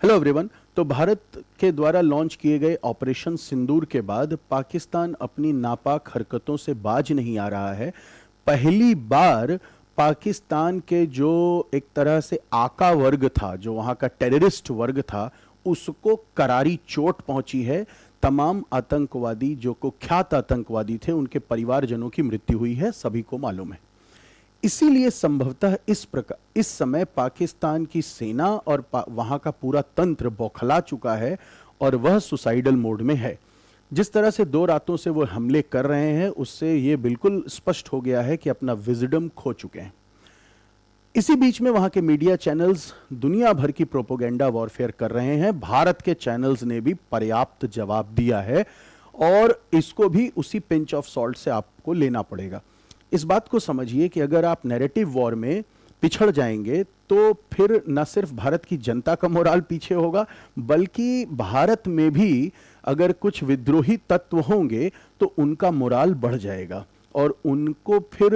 Hello everyone. तो भारत के द्वारा लॉन्च किए गए ऑपरेशन सिंदूर के बाद पाकिस्तान अपनी नापाक हरकतों से बाज नहीं आ रहा है। पहली बार पाकिस्तान के जो एक तरह से आका वर्ग था, जो वहाँ का टेररिस्ट वर्ग था, उसको करारी चोट पहुंची है। तमाम आतंकवादी जो कुख्यात आतंकवादी थे, उनके परिवारजनों की मृत्यु हुई है, सभी को मालूम है। इसीलिए संभवतः इस समय पाकिस्तान की सेना और वहां का पूरा तंत्र बौखला चुका है और वह सुसाइडल मोड में है। जिस तरह से 2 रातों से वो हमले कर रहे हैं, उससे ये बिल्कुल स्पष्ट हो गया है कि अपना विजडम खो चुके हैं। इसी बीच में वहां के मीडिया चैनल्स दुनिया भर की प्रोपोगेंडा वॉरफेयर कर रहे हैं। भारत के चैनल्स ने भी पर्याप्त जवाब दिया है और इसको भी उसी पिंच ऑफ सॉल्ट से आपको लेना पड़ेगा। इस बात को समझिए कि अगर आप नैरेटिव वॉर में पिछड़ जाएंगे तो फिर न सिर्फ भारत की जनता का मोराल पीछे होगा, बल्कि भारत में भी अगर कुछ विद्रोही तत्व होंगे तो उनका मोराल बढ़ जाएगा और उनको फिर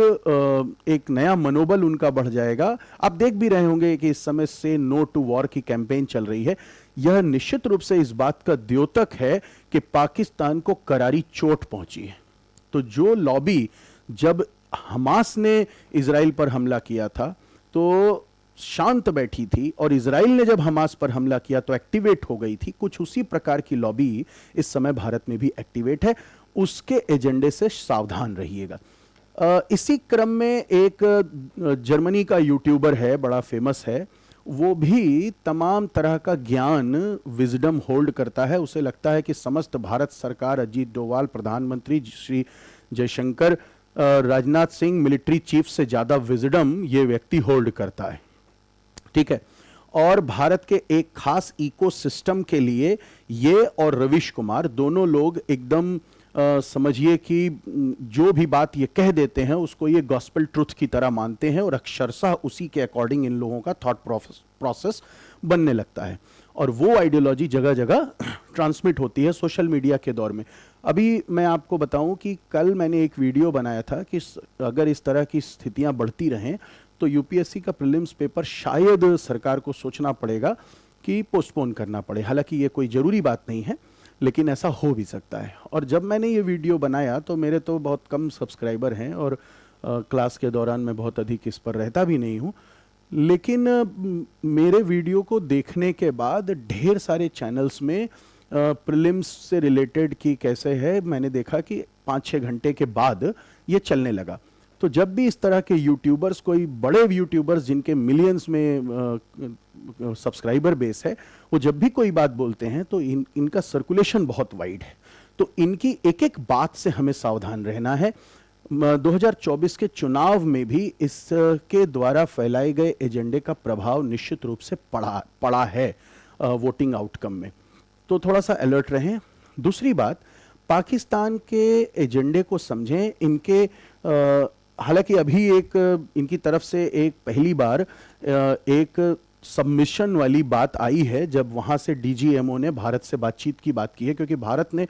एक नया मनोबल उनका बढ़ जाएगा। आप देख भी रहे होंगे कि इस समय से नो टू वॉर की कैंपेन चल रही है। यह निश्चित रूप से इस बात का द्योतक है कि पाकिस्तान को करारी चोट पहुंची है। तो जो लॉबी जब हमास ने इजराइल पर हमला किया था तो शांत बैठी थी, और इजराइल ने जब हमास पर हमला किया तो एक्टिवेट हो गई थी, कुछ उसी प्रकार की लॉबी इस समय भारत में भी एक्टिवेट है। उसके एजेंडे से सावधान रहिएगा। इसी क्रम में एक जर्मनी का यूट्यूबर है, बड़ा फेमस है, वो भी तमाम तरह का ज्ञान विजडम होल्ड करता है। उसे लगता है कि समस्त भारत सरकार, अजीत डोवाल प्रधानमंत्री, श्री जयशंकर, राजनाथ सिंह मिलिट्री चीफ से ज्यादा विजडम ये व्यक्ति होल्ड करता है। ठीक है। और भारत के एक खास इकोसिस्टम के लिए ये और रविश कुमार दोनों लोग एकदम समझिए कि जो भी बात ये कह देते हैं उसको ये गॉस्पेल ट्रुथ की तरह मानते हैं और अक्षरशः उसी के अकॉर्डिंग इन लोगों का थॉट प्रोसेस बनने लगता है और वो आइडियोलॉजी जगह जगह ट्रांसमिट होती है सोशल मीडिया के दौर में। अभी मैं आपको बताऊं कि कल मैंने एक वीडियो बनाया था कि अगर इस तरह की स्थितियां बढ़ती रहें तो यूपीएससी का प्रीलिम्स पेपर शायद सरकार को सोचना पड़ेगा कि पोस्टपोन करना पड़े। हालांकि ये कोई ज़रूरी बात नहीं है, लेकिन ऐसा हो भी सकता है। और जब मैंने ये वीडियो बनाया तो मेरे तो बहुत कम सब्सक्राइबर हैं और क्लास के दौरान मैं बहुत अधिक इस पर रहता भी नहीं हूँ, लेकिन मेरे वीडियो को देखने के बाद ढेर सारे चैनल्स में प्रीलिम्स से रिलेटेड कि कैसे है, मैंने देखा कि 5-6 घंटे के बाद ये चलने लगा। तो जब भी इस तरह के यूट्यूबर्स, कोई बड़े यूट्यूबर्स जिनके मिलियंस में सब्सक्राइबर बेस है, वो जब भी कोई बात बोलते हैं तो इनका सर्कुलेशन बहुत वाइड है। तो इनकी एक एक बात से हमें सावधान रहना है। 2024 के चुनाव में भी इसके द्वारा फैलाए गए एजेंडे का प्रभाव निश्चित रूप से पड़ा है वोटिंग आउटकम में। तो थोड़ा सा अलर्ट रहें। दूसरी बात, पाकिस्तान के एजेंडे को समझें। इनके हालांकि अभी एक इनकी तरफ से एक पहली बार एक सबमिशन वाली बात आई है जब वहां से डीजीएमओ ने भारत से बातचीत की बात की है, क्योंकि भारत ने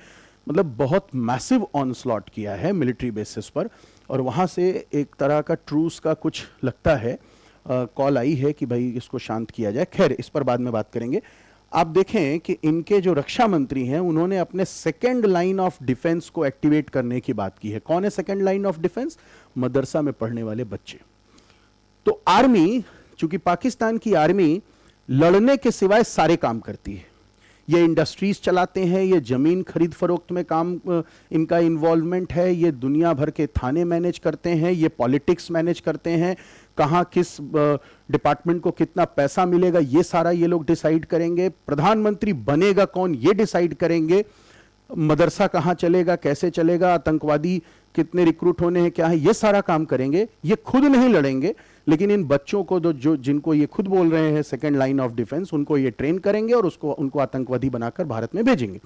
मतलब बहुत मैसिव ऑनस्लॉट किया है मिलिट्री बेसिस पर और वहां से एक तरह का ट्रूस का कुछ लगता है कॉल आई है कि भाई इसको शांत किया जाए। खैर, इस पर बाद में बात करेंगे। आप देखें कि इनके जो रक्षा मंत्री हैं उन्होंने अपने सेकेंड लाइन ऑफ डिफेंस को एक्टिवेट करने की बात की है। कौन है सेकेंड लाइन ऑफ डिफेंस? मदरसा में पढ़ने वाले बच्चे। तो आर्मी, चूंकि पाकिस्तान की आर्मी लड़ने के सिवाय सारे काम करती है। ये इंडस्ट्रीज चलाते हैं, ये जमीन खरीद फरोख्त में काम इनका इन्वॉल्वमेंट है, ये दुनिया भर के थाने मैनेज करते हैं, ये पॉलिटिक्स मैनेज करते हैं, कहां किस डिपार्टमेंट को कितना पैसा मिलेगा ये सारा ये लोग डिसाइड करेंगे। प्रधानमंत्री बनेगा कौन ये डिसाइड करेंगे। मदरसा कहां चलेगा, कैसे चलेगा, आतंकवादी कितने रिक्रूट होने हैं, क्या है, ये सारा काम करेंगे। ये खुद नहीं लड़ेंगे, लेकिन इन बच्चों को जो जिनको ये खुद बोल रहे हैं सेकेंड लाइन ऑफ डिफेंस, उनको ये ट्रेन करेंगे और उनको आतंकवादी बनाकर भारत में भेजेंगे।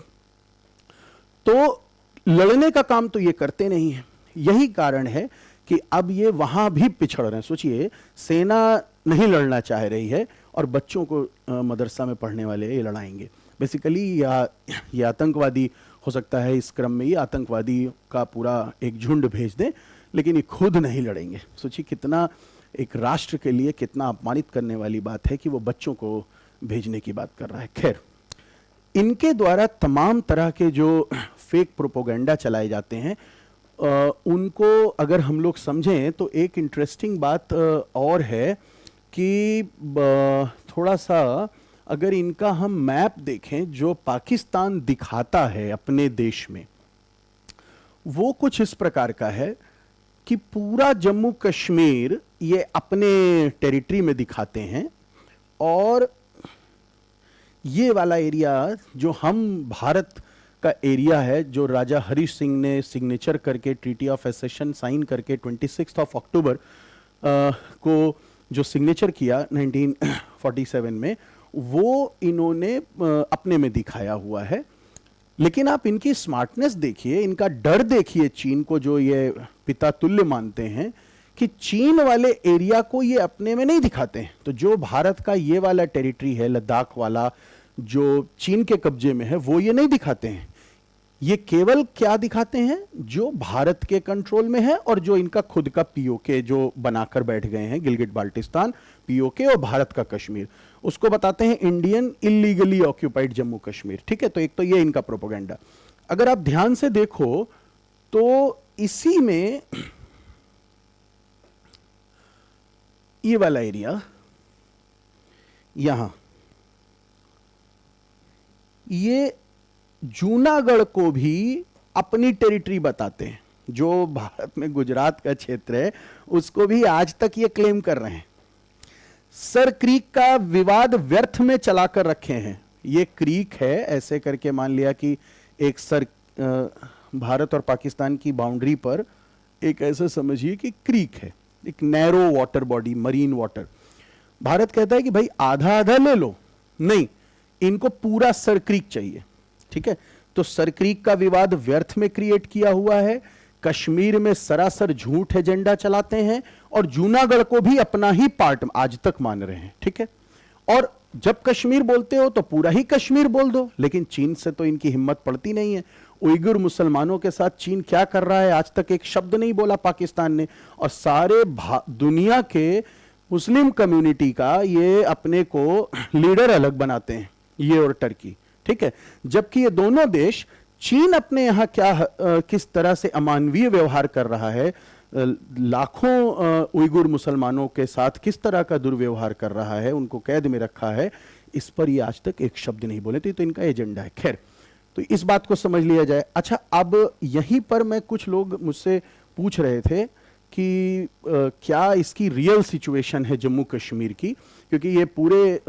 तो लड़ने का काम तो ये करते नहीं है। यही कारण है कि अब ये वहां भी पिछड़ रहे हैं। सोचिए, सेना नहीं लड़ना चाह रही है और बच्चों को मदरसा में पढ़ने वाले ये लड़ाएंगे। बेसिकली ये आतंकवादी हो सकता है, इस क्रम में ये आतंकवादी का पूरा एक झुंड भेज दें, लेकिन ये खुद नहीं लड़ेंगे। सोचिए कितना एक राष्ट्र के लिए कितना अपमानित करने वाली बात है कि वो बच्चों को भेजने की बात कर रहा है। खैर, इनके द्वारा तमाम तरह के जो फेक प्रोपोगंडा चलाए जाते हैं, उनको अगर हम लोग समझें तो एक इंटरेस्टिंग बात और है कि थोड़ा सा अगर इनका हम मैप देखें जो पाकिस्तान दिखाता है अपने देश में, वो कुछ इस प्रकार का है कि पूरा जम्मू कश्मीर ये अपने टेरिटरी में दिखाते हैं, और ये वाला एरिया जो हम भारत का एरिया है, जो राजा हरीश सिंह ने सिग्नेचर करके ट्रीटी ऑफ एसेशन साइन करके 26 अक्टूबर को जो सिग्नेचर किया 1947 में, वो इन्होंने अपने में दिखाया हुआ है। लेकिन आप इनकी स्मार्टनेस देखिए, इनका डर देखिए चीन को, जो ये पिता तुल्य मानते हैं, कि चीन वाले एरिया को ये अपने में नहीं दिखाते हैं। तो जो भारत का ये वाला टेरिटरी है, लद्दाख वाला, जो चीन के कब्जे में है, वो ये नहीं दिखाते हैं। ये केवल क्या दिखाते हैं, जो भारत के कंट्रोल में है और जो इनका खुद का पीओके जो बनाकर बैठ गए हैं, गिलगिट बाल्टिस्तान पीओके और भारत का कश्मीर, उसको बताते हैं Indian illegally occupied Jammu Kashmir. ठीक है, तो एक तो ये इनका प्रोपेगेंडा। अगर आप ध्यान से देखो तो इसी में ये वाला एरिया, यहां ये जूनागढ़ को भी अपनी टेरिटरी बताते हैं। जो भारत में गुजरात का क्षेत्र है उसको भी आज तक ये क्लेम कर रहे हैं। सर क्रीक का विवाद व्यर्थ में चलाकर रखे हैं। ये क्रीक है, ऐसे करके मान लिया कि एक सर भारत और पाकिस्तान की बाउंड्री पर एक ऐसे समझिए कि क्रीक है, एक narrow water body, marine water. Bharat कहता है कि भाई आधा आधा ले लो, नहीं, इनको पूरा सर क्रीक चाहिए। ठीक है, तो सर क्रीक का विवाद व्यर्थ में क्रिएट किया हुआ है। कश्मीर में सरासर झूठ एजेंडा चलाते हैं और जूनागढ़ को भी अपना ही पार्ट आज तक मान रहे हैं। ठीक है, और जब कश्मीर बोलते हो तो पूरा ही कश्मीर बोल दो, लेकिन चीन से तो इनकी हिम्मत पड़ती नहीं है। उइगुर मुसलमानों के साथ चीन क्या कर रहा है, आज तक एक शब्द नहीं बोला पाकिस्तान ने, और सारे दुनिया के मुस्लिम कम्युनिटी का ये अपने को लीडर अलग बनाते हैं, ये और टर्की। ठीक है, जबकि ये दोनों देश, चीन अपने यहां किस तरह से अमानवीय व्यवहार कर रहा है, लाखों उइगुर मुसलमानों के साथ किस तरह का दुर्व्यवहार कर रहा है, उनको कैद में रखा है, इस पर ये आज तक एक शब्द नहीं बोले थे। तो इनका एजेंडा है। खैर, तो इस बात को समझ लिया जाए। अच्छा, अब यहीं पर मैं, कुछ लोग मुझसे पूछ रहे थे कि क्या इसकी रियल सिचुएशन है जम्मू कश्मीर की, क्योंकि ये पूरे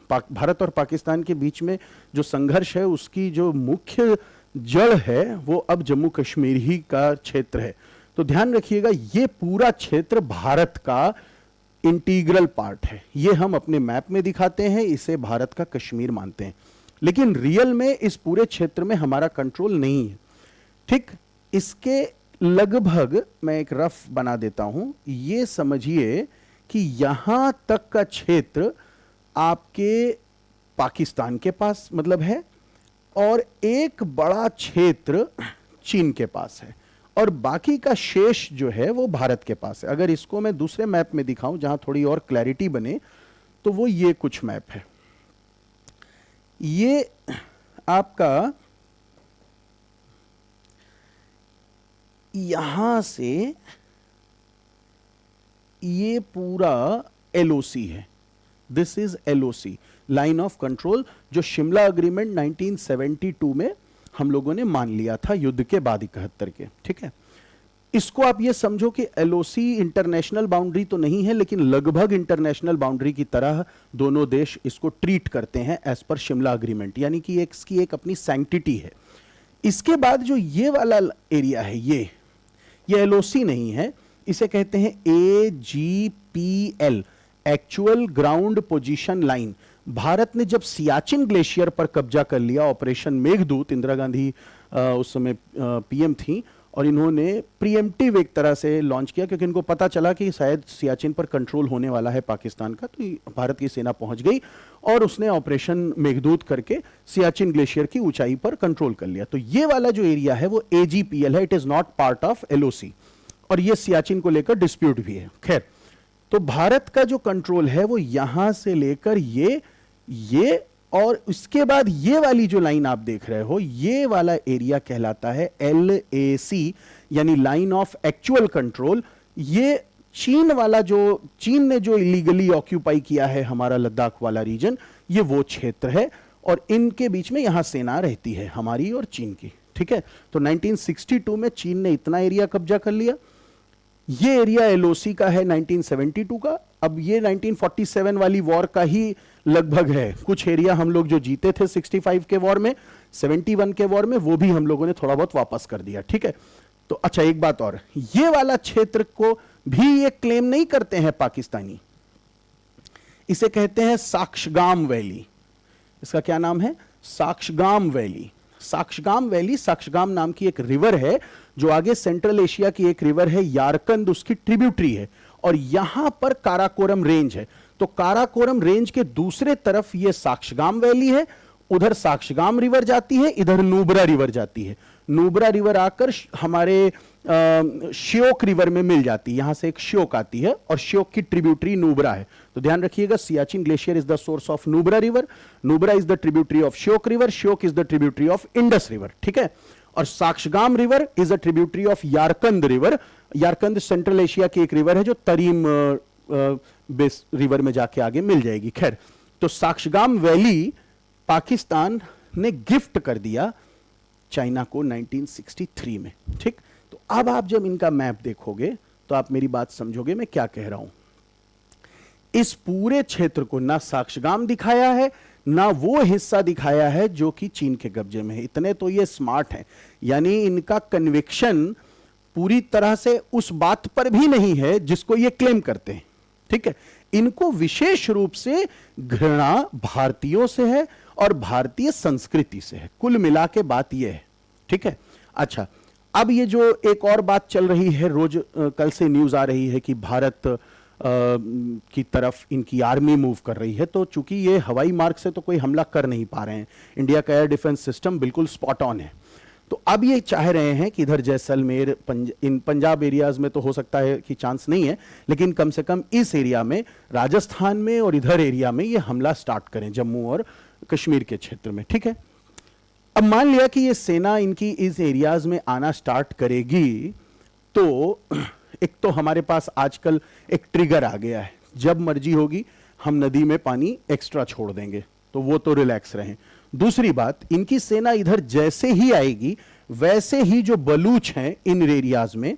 भारत और पाकिस्तान के बीच में जो संघर्ष है उसकी जो मुख्य जड़ है वो अब जम्मू कश्मीर ही का क्षेत्र है। तो ध्यान रखिएगा, ये पूरा क्षेत्र भारत का इंटीग्रल पार्ट है। ये हम अपने मैप में दिखाते हैं, इसे भारत का कश्मीर मानते हैं, लेकिन रियल में इस पूरे क्षेत्र में हमारा कंट्रोल नहीं है। ठीक, इसके लगभग मैं एक रफ बना देता हूं। ये समझिए कि यहां तक का क्षेत्र आपके पाकिस्तान के पास मतलब है, और एक बड़ा क्षेत्र चीन के पास है, और बाकी का शेष जो है वो भारत के पास है। अगर इसको मैं दूसरे मैप में दिखाऊं जहां थोड़ी और क्लैरिटी बने, तो वो ये कुछ मैप है। ये आपका यहां से ये पूरा एलओसी है। This is LOC, line of control, जो शिमला अग्रीमेंट 1972 में हम लोगों ने मान लिया था युद्ध के बाद 71 के। ठीक है, इसको आप ये समझो कि एलओसी इंटरनेशनल बाउंड्री तो नहीं है, लेकिन लगभग इंटरनेशनल बाउंड्री की तरह दोनों देश इसको ट्रीट करते हैं एज पर शिमला अग्रीमेंट, यानी कि इसकी एक अपनी सैंक्टिटी है। इसके बाद जो ये वाला एरिया है, ये एलओसी नहीं है, इसे कहते हैं AGPL, actual ground position line. Bharat ने जब सियाचिन ग्लेशियर पर कब्जा कर लिया, ऑपरेशन मेघदूत, इंदिरा गांधी उस समय पीएम थी, और इन्होंने प्रीएम्प्टिव एक तरह से लॉन्च किया, क्योंकि इनको पता चला कि शायद सियाचिन पर कंट्रोल होने वाला है पाकिस्तान का। तो भारत की सेना पहुंच गई और उसने ऑपरेशन मेघदूत करके सियाचिन ग्लेशियर की ऊंचाई पर कंट्रोल कर लिया। तो ये वाला जो एरिया है वो AGPL है, it is not part of LOC, और ये सियाचिन को लेकर डिस्प्यूट भी है। खैर, तो भारत का जो कंट्रोल है वो यहां से लेकर ये ये और उसके बाद ये वाली जो लाइन आप देख रहे हो, ये वाला एरिया कहलाता है LAC, यानी लाइन ऑफ एक्चुअल कंट्रोल। ये चीन वाला, जो चीन ने जो इलीगली ऑक्यूपाई किया है हमारा लद्दाख वाला रीजन, ये वो क्षेत्र है और इनके बीच में यहां सेना रहती है हमारी और चीन की। ठीक है, तो 1962 में चीन ने इतना एरिया कब्जा कर लिया। ये एरिया LOC का है 1972 का। अब ये 1947 वाली वॉर का ही लगभग है। कुछ एरिया हम लोग जो जीते थे 65 के वॉर में, 71 के वॉर में, वो भी हम लोगों ने थोड़ा बहुत वापस कर दिया। ठीक है, तो अच्छा एक बात और, ये वाला क्षेत्र को भी ये क्लेम नहीं करते हैं पाकिस्तानी, इसे कहते हैं साक्शगाम वैली। इसका क्या नाम है? साक्शगाम वैली। साक्शगाम वैली, साक्शगाम नाम की एक रिवर है जो आगे सेंट्रल एशिया की एक रिवर है यारकंद, उसकी ट्रिब्यूटरी है, और यहां पर काराकोरम रेंज है। तो काराकोरम रेंज के दूसरे तरफ ये साक्शगाम वैली है, उधर साक्शगाम रिवर जाती है, इधर नुब्रा रिवर जाती है। नुब्रा रिवर आकर हमारे श्योक रिवर में मिल जाती है, यहां से एक श्योक आती है और श्योक की ट्रिब्यूटरी नुब्रा है। तो ध्यान रखिएगा, Siachen glacier is the source of Nubra river, Nubra is the tributary of Shyok river, Shyok is the tributary of Indus river. ठीक है, और Shaksgam river is a tributary of Yarkand river. Yarkand central Asia की एक रिवर है जो तरीम बेस रिवर में जाके आगे मिल जाएगी। खैर, तो साक्शगाम वैली पाकिस्तान ने गिफ्ट कर दिया चाइना को 1963 में। ठीक, तो अब आप जब इनका मैप देखोगे तो आप मेरी बात समझोगे मैं क्या कह रहा हूं। इस पूरे क्षेत्र को ना साक्शगाम दिखाया है, ना वो हिस्सा दिखाया है जो कि चीन के कब्जे में है। इतने तो ये स्मार्ट हैं, यानी इनका कन्विक्शन पूरी तरह से उस बात पर भी नहीं है जिसको ये क्लेम करते हैं। ठीक है, इनको विशेष रूप से घृणा भारतीयों से है और भारतीय संस्कृति से है। कुल मिला के बात यह है। ठीक है, अच्छा अब ये जो एक और बात चल रही है, रोज कल से न्यूज आ रही है कि भारत की तरफ इनकी आर्मी मूव कर रही है। तो चूंकि ये हवाई मार्ग से तो कोई हमला कर नहीं पा रहे हैं, इंडिया का एयर डिफेंस सिस्टम बिल्कुल स्पॉट ऑन है। तो अब ये चाह रहे हैं कि इधर जैसलमेर, इन पंजाब एरियाज में तो हो सकता है कि चांस नहीं है, लेकिन कम से कम इस एरिया में, राजस्थान में और इधर एरिया में ये हमला स्टार्ट करें, जम्मू और कश्मीर के क्षेत्र में। ठीक है, अब मान लिया कि ये सेना इनकी इस एरियाज में आना स्टार्ट करेगी, तो एक तो हमारे पास आजकल एक ट्रिगर आ गया है, जब मर्जी होगी हम नदी में पानी एक्स्ट्रा छोड़ देंगे, तो वो तो रिलैक्स रहें। दूसरी बात, इनकी सेना इधर जैसे ही आएगी वैसे ही जो बलूच हैं इन एरियाज में,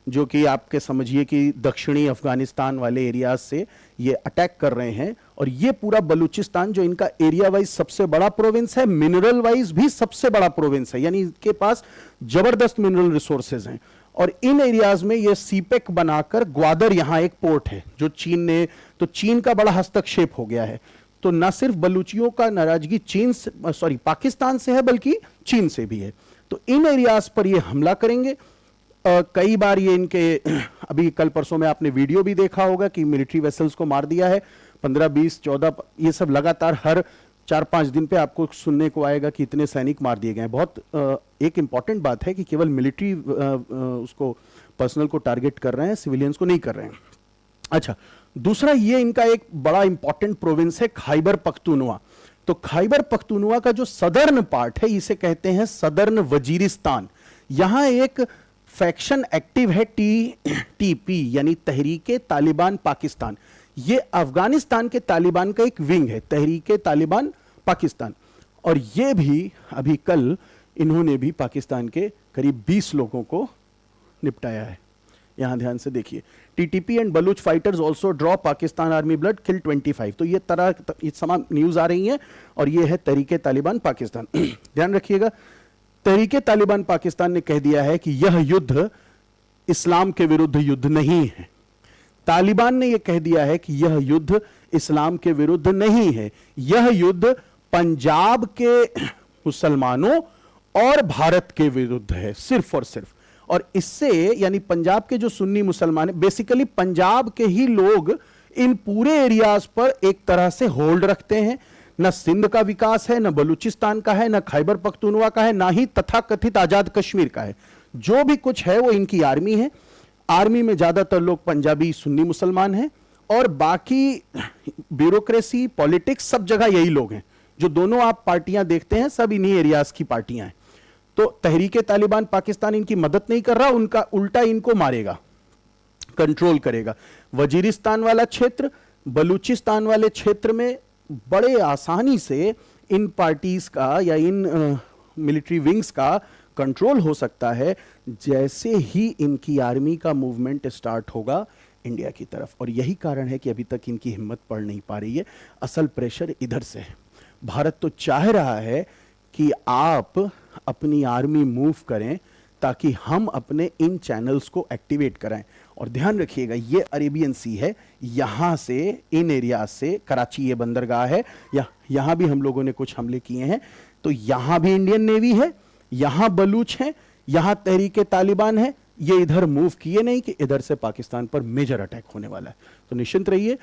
जो कि आपके समझिए कि दक्षिणी अफगानिस्तान वाले एरियाज से ये अटैक कर रहे हैं, और ये पूरा बलूचिस्तान जो इनका एरिया वाइज सबसे बड़ा प्रोविंस है, मिनरल वाइज भी सबसे बड़ा प्रोविंस है, यानी इनके पास जबरदस्त मिनरल रिसोर्सेज हैं। और इन एरियाज में ये सीपेक बनाकर, ग्वादर यहां एक पोर्ट है जो चीन ने, तो चीन का बड़ा हस्तक्षेप हो गया है। तो न सिर्फ बलूचियों का नाराजगी चीन से, सॉरी पाकिस्तान से है, बल्कि चीन से भी है। तो इन एरियाज पर ये हमला करेंगे। कई बार ये इनके, अभी कल परसों में आपने वीडियो भी देखा होगा कि मिलिट्री वेसल्स को मार दिया है, 15, 20, 14, ये सब लगातार हर 4-5 दिन पे आपको सुनने को आएगा कि इतने सैनिक मार दिए गए। बहुत एक इंपॉर्टेंट बात है कि केवल मिलिट्री उसको पर्सनल को टारगेट कर रहे हैं, सिविलियंस को नहीं कर रहे हैं। अच्छा, दूसरा ये इनका एक बड़ा इंपॉर्टेंट प्रोविंस है खैबर पख्तूनवा। तो खैबर पख्तूनवा का जो सदर्न पार्ट है, इसे कहते हैं सदर्न वजीरिस्तान। यहां एक फैक्शन एक्टिव है, TTP यानी तहरीके तालिबान पाकिस्तान। ये अफगानिस्तान के तालिबान का एक विंग है, तहरीके तालिबान पाकिस्तान। और ये भी अभी कल इन्होंने भी पाकिस्तान के करीब 20 लोगों को निपटाया है। यहां ध्यान से देखिए, TTP and Baloch fighters also draw Pakistan army blood, kill 25। तो ये तरह तमाम न्यूज आ रही है, और ये है तहरीके तालिबान पाकिस्तान। ध्यान रखिएगा, तहरीके तालिबान पाकिस्तान ने कह दिया है कि यह युद्ध इस्लाम के विरुद्ध युद्ध नहीं है। तालिबान ने यह कह दिया है कि यह युद्ध इस्लाम के विरुद्ध नहीं है, यह युद्ध पंजाब के मुसलमानों और भारत के विरुद्ध है, सिर्फ और सिर्फ। और इससे यानी पंजाब के जो सुन्नी मुसलमान है, बेसिकली पंजाब के ही लोग इन पूरे एरियाज पर एक तरह से होल्ड रखते हैं। न सिंध का विकास है, न बलूचिस्तान का है, न खैबर पख्तूनवा का है, ना ही तथाकथित आजाद कश्मीर का है। जो भी कुछ है वो इनकी आर्मी है। आर्मी में ज्यादातर लोग पंजाबी सुन्नी मुसलमान हैं, और बाकी ब्यूरोक्रेसी, पॉलिटिक्स, सब जगह यही लोग हैं। जो दोनों आप पार्टियां देखते हैं सब इन्हीं एरियाज की पार्टियां हैं। तो तहरीके तालिबान पाकिस्तान इनकी मदद नहीं कर रहा, उनका उल्टा इनको मारेगा, कंट्रोल करेगा। वजीरिस्तान वाला क्षेत्र, बलूचिस्तान वाले क्षेत्र में बड़े आसानी से इन पार्टीज का या इन मिलिट्री विंग्स का कंट्रोल हो सकता है जैसे ही इनकी आर्मी का मूवमेंट स्टार्ट होगा इंडिया की तरफ। और यही कारण है कि अभी तक इनकी हिम्मत पड़ नहीं पा रही है। असल प्रेशर इधर से है। भारत तो चाह रहा है कि आप अपनी आर्मी मूव करें ताकि हम अपने इन चैनल्स को एक्टिवेट कराएं। और ध्यान रखिएगा, ये अरेबियन सी है, यहां से, इन एरिया से, कराची ये बंदरगाह है, यहां भी हम लोगों ने कुछ हमले किए हैं। तो यहां भी इंडियन नेवी है, यहां बलूच हैं, यहां तहरीके तालिबान है। ये इधर मूव किए नहीं कि इधर से पाकिस्तान पर मेजर अटैक होने वाला है। तो निश्चिंत रहिए,